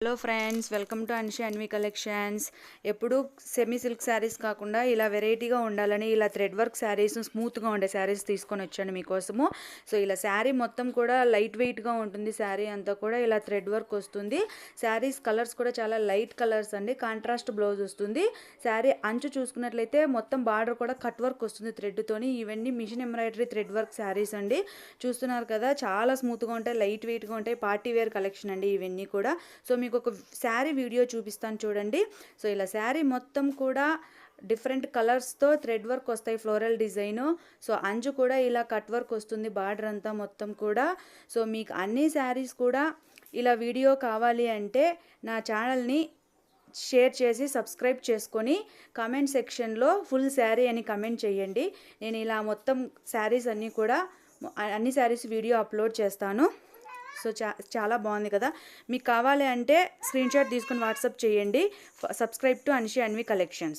Hello friends, welcome to Anshi Anvi collections. ఎప్పుడు semi silk saris కాకుండా ఇలా వెరైటీగా ఉండాలని ఇలా థ్రెడ్ వర్క్ శారీస్, స్మూత్గా ఉండే శారీస్ తీసుకొని వచ్చాను మీకోసము. సో ఇలా శారీ మొత్తం కూడా లైట్ వెయిట్గా ఉంటుంది. శారీ అంతా కూడా ఇలా థ్రెడ్ వర్క్ వస్తుంది. శారీస్ కలర్స్ కూడా చాలా లైట్ కలర్స్ అండి. కాంట్రాస్ట్ బ్లౌజ్ వస్తుంది. శారీ అంచు చూసుకున్నట్లయితే మొత్తం బార్డర్ కూడా కట్ వర్క్ వస్తుంది థ్రెడ్తోని. ఇవన్నీ machine embroidery thread work saris అండి. చూస్తున్నారు కదా, చాలా స్మూత్గా ఉంటాయి, లైట్ వెయిట్గా ఉంటాయి. పార్టీ వేర్ కలెక్షన్ అండి ఇవన్నీ కూడా. సో మీకు ఒక శారీ వీడియో చూపిస్తాను చూడండి. సో ఇలా శారీ మొత్తం కూడా డిఫరెంట్ కలర్స్తో థ్రెడ్ వర్క్ వస్తాయి, ఫ్లోరల్ డిజైను. సో అంచు కూడా ఇలా కట్ వర్క్ వస్తుంది, బార్డర్ అంతా మొత్తం కూడా. సో మీకు అన్ని శారీస్ కూడా ఇలా వీడియో కావాలి అంటే నా ఛానల్ని షేర్ చేసి సబ్స్క్రైబ్ చేసుకొని కామెంట్ సెక్షన్లో ఫుల్ శారీ అని కమెంట్ చేయండి. నేను ఇలా మొత్తం శారీస్ అన్నీ కూడా అన్ని శారీస్ వీడియో అప్లోడ్ చేస్తాను. సో చాలా బాగుంది కదా. మీకు కావాలి అంటే స్క్రీన్ షాట్ తీసుకొని వాట్సాప్ చేయండి. Subscribe to Anshi Anvi collections.